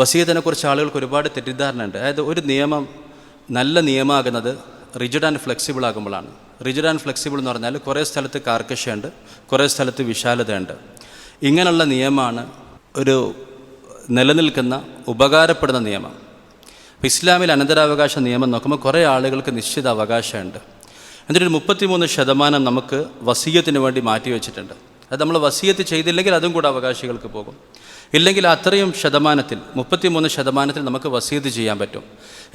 വസീയത്തിനെക്കുറിച്ച് ആളുകൾക്ക് ഒരുപാട് തെറ്റിദ്ധാരണയുണ്ട്. അതായത് ഒരു നിയമം നല്ല നിയമമാകുന്നത് റിജിഡ് ആൻഡ് ഫ്ലെക്സിബിൾ ആകുമ്പോഴാണ്. റിജിഡ് ആൻഡ് ഫ്ലെക്സിബിൾ എന്ന് പറഞ്ഞാൽ കുറേ സ്ഥലത്ത് കാർക്കശ്യമുണ്ട്, കുറേ സ്ഥലത്ത് വിശാലതയുണ്ട്. ഇങ്ങനെയുള്ള നിയമമാണ് ഒരു നിലനിൽക്കുന്ന ഉപകാരപ്പെടുന്ന നിയമം. ഇപ്പോൾ ഇസ്ലാമിൽ അനന്തരാവകാശ നിയമം നോക്കുമ്പോൾ കുറേ ആളുകൾക്ക് നിശ്ചിത അവകാശമുണ്ട്. എന്നിട്ടൊരു 33% നമുക്ക് വസീയത്തിന് വേണ്ടി മാറ്റി വെച്ചിട്ടുണ്ട്. അത് നമ്മൾ വസീയത്ത് ചെയ്തില്ലെങ്കിൽ അതും കൂടെ അവകാശികൾക്ക് പോകും. ഇല്ലെങ്കിൽ അത്രയും ശതമാനത്തിൽ 33% നമുക്ക് വസീയത്ത് ചെയ്യാൻ പറ്റും.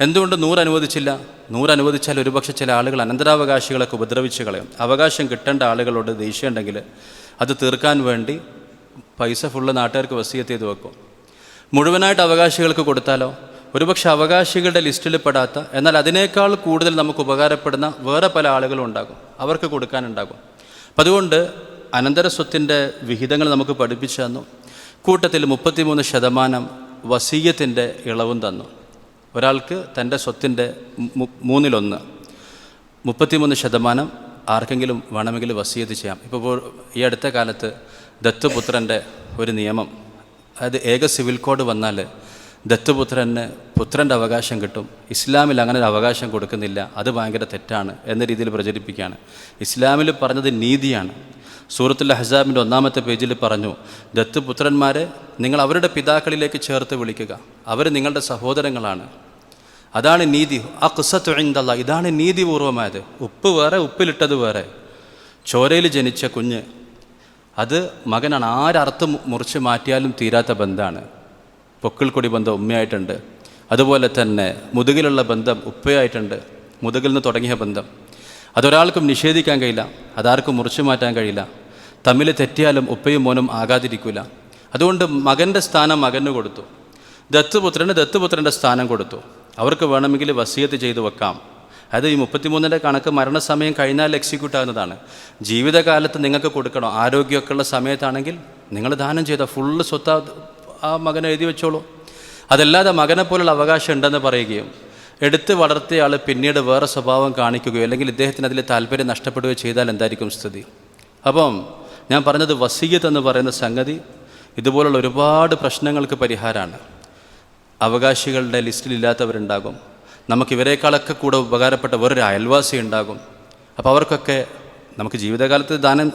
എന്തുകൊണ്ട് 100 അനുവദിച്ചില്ല? 100 അനുവദിച്ചാൽ ഒരുപക്ഷെ ചില ആളുകൾ അനന്തരാവകാശികളൊക്കെ ഉപദ്രവിച്ച് കളയും. അവകാശം കിട്ടേണ്ട ആളുകളോട് ദേഷ്യം ഉണ്ടെങ്കിൽ അത് തീർക്കാൻ വേണ്ടി പൈസ ഫുള്ള് നാട്ടുകാർക്ക് വസീയത്ത് ചെയ്ത് വെക്കും. മുഴുവനായിട്ട് അവകാശികൾക്ക് കൊടുത്താലോ ഒരുപക്ഷെ അവകാശികളുടെ ലിസ്റ്റിൽ പെടാത്ത എന്നാൽ അതിനേക്കാൾ കൂടുതൽ നമുക്ക് ഉപകാരപ്പെടുന്ന വേറെ പല ആളുകളും ഉണ്ടാകും, അവർക്ക് കൊടുക്കാനുണ്ടാകും. അപ്പം അതുകൊണ്ട് അനന്തര സ്വത്തിൻ്റെ വിഹിതങ്ങൾ നമുക്ക് പഠിപ്പിച്ചു തന്നു. കൂട്ടത്തിൽ 33% വസീയത്തിൻ്റെ ഇളവും തന്നു. ഒരാൾക്ക് തൻ്റെ സ്വത്തിൻ്റെ 1/3 33% ആർക്കെങ്കിലും വേണമെങ്കിൽ വസീയത്ത് ചെയ്യാം. ഇപ്പോൾ ഈ അടുത്ത കാലത്ത് ദത്തുപുത്രൻ്റെ ഒരു നിയമം, അതായത് ഏക സിവിൽ കോഡ് വന്നാൽ ദത്തുപുത്രന് പുത്രൻ്റെ അവകാശം കിട്ടും. ഇസ്ലാമിൽ അങ്ങനെ ഒരു അവകാശം കൊടുക്കുന്നില്ല, അത് ഭയങ്കര തെറ്റാണ് എന്ന രീതിയിൽ പ്രചരിപ്പിക്കുകയാണ്. ഇസ്ലാമിൽ പറഞ്ഞത് നീതിയാണ്. സൂറത്തുൽ അഹ്സാബിൻ്റെ 1-ാമത്തെ പേജിൽ പറഞ്ഞു, ദത്തുപുത്രന്മാരെ നിങ്ങൾ അവരുടെ പിതാക്കളിലേക്ക് ചേർത്ത് വിളിക്കുക, അവർ നിങ്ങളുടെ സഹോദരങ്ങളാണ്. അതാണ് നീതി. അഖ്സത്തു ഇൻദല്ലാഹ്, ഇതാണ് നീതിപൂർവമായത്. ഉപ്പ് വേറെ, ഉപ്പിലിട്ടത് വേറെ. ചോരയിൽ ജനിച്ച കുഞ്ഞ് അത് മകനാണ്. ആരർത്ഥം മുറിച്ച് മാറ്റിയാലും തീരാത്ത ബന്ധമാണ്. പൊക്കിൾക്കൊടി ബന്ധം ഉമ്മയായിട്ടുണ്ട്, അതുപോലെ തന്നെ മുതുകിലുള്ള ബന്ധം ഉപ്പയായിട്ടുണ്ട്. മുതുകിൽ നിന്ന് തുടങ്ങിയ ബന്ധം അതൊരാൾക്കും നിഷേധിക്കാൻ കഴിയില്ല, അതാർക്കും മുറിച്ചു മാറ്റാൻ കഴിയില്ല. തമ്മിൽ തെറ്റിയാലും ഉപ്പയും മോനും ആകാതിരിക്കില്ല. അതുകൊണ്ട് മകൻ്റെ സ്ഥാനം മകന് കൊടുത്തു, ദത്തുപുത്രൻ്റെ സ്ഥാനം കൊടുത്തു. അവർക്ക് വേണമെങ്കിൽ വസീയത്ത് ചെയ്തു വെക്കാം. അത് ഈ 33-ൻ്റെ കണക്ക് മരണസമയം കഴിഞ്ഞാൽ എക്സിക്യൂട്ട് ആകുന്നതാണ്. ജീവിതകാലത്ത് നിങ്ങൾക്ക് കൊടുക്കണം. ആരോഗ്യമൊക്കെ ഉള്ള സമയത്താണെങ്കിൽ നിങ്ങൾ ദാനം ചെയ്ത ഫുള്ള് സ്വത്ത് ആ മകനെ എഴുതി വെച്ചോളൂ. അതല്ലാതെ മകനെ പോലുള്ള അവകാശം ഉണ്ടെന്ന് പറയുകയും എടുത്ത് വളർത്തിയ ആൾ പിന്നീട് വേറെ സ്വഭാവം കാണിക്കുകയോ അല്ലെങ്കിൽ ഇദ്ദേഹത്തിന് അതിൽ താല്പര്യം നഷ്ടപ്പെടുകയോ ചെയ്താൽ എന്തായിരിക്കും സ്ഥിതി? അപ്പം ഞാൻ പറഞ്ഞത് വസീയത്ത് എന്ന് പറയുന്ന സംഗതി ഇതുപോലുള്ള ഒരുപാട് പ്രശ്നങ്ങൾക്ക് പരിഹാരമാണ്. അവകാശികളുടെ ലിസ്റ്റിലില്ലാത്തവരുണ്ടാകും, നമുക്കിവരെക്കാളൊക്കെ കൂടെ ഉപകാരപ്പെട്ട വേറൊരു അയൽവാസി ഉണ്ടാകും. അപ്പോൾ അവർക്കൊക്കെ നമുക്ക് ജീവിതകാലത്ത് ദാനം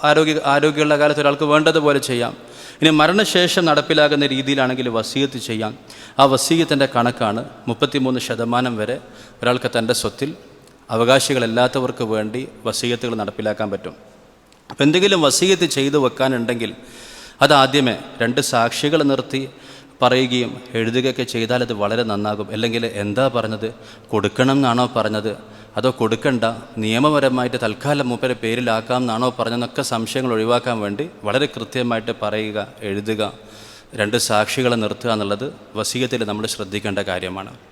ആരോഗ്യമുള്ള കാലത്ത് ഒരാൾക്ക് വേണ്ടതുപോലെ ചെയ്യാം. ഇനി മരണശേഷം നടപ്പിലാകുന്ന രീതിയിലാണെങ്കിൽ വസീയത്ത് ചെയ്യാം. ആ വസീയത്തിൻ്റെ കണക്കാണ് 33% വരെ ഒരാൾക്ക് തൻ്റെ സ്വത്തിൽ അവകാശികളല്ലാത്തവർക്ക് വേണ്ടി വസീയത്തുകൾ നടപ്പിലാക്കാൻ പറ്റും. അപ്പോൾ എന്തെങ്കിലും വസീയത്ത് ചെയ്തു വെക്കാനുണ്ടെങ്കിൽ അതാദ്യമേ 2 സാക്ഷികൾ നിർത്തി പറയുകയും എഴുതുകയൊക്കെ ചെയ്താൽ അത് വളരെ നന്നാകും. അല്ലെങ്കിൽ എന്താ പറഞ്ഞത്, കൊടുക്കണം എന്നാണോ പറഞ്ഞത്, അതോ കൊടുക്കണ്ട നിയമപരമായിട്ട് തൽക്കാലം മൂപ്പരെ പേരിലാക്കാം എന്നാണോ പറഞ്ഞതെന്നൊക്കെ സംശയങ്ങൾ ഒഴിവാക്കാൻ വേണ്ടി വളരെ കൃത്യമായിട്ട് പറയുക, എഴുതുക, 2 സാക്ഷികളെ നിർത്തുക എന്നുള്ളത് വസീയത്തിൽ നമ്മൾ ശ്രദ്ധിക്കേണ്ട കാര്യമാണ്.